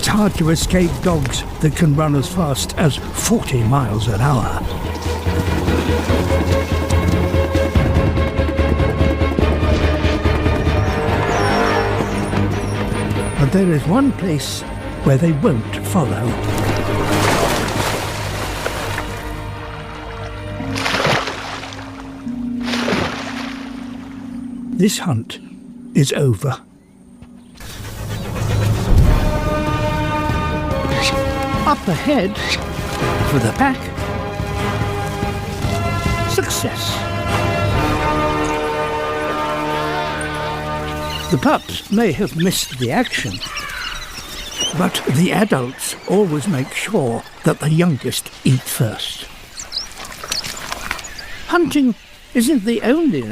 It's hard to escape dogs that can run as fast as 40 miles an hour. But there is one place where they won't follow. This hunt is over. Up ahead, for the pack, success. The pups may have missed the action, but the adults always make sure that the youngest eat first. Hunting isn't the only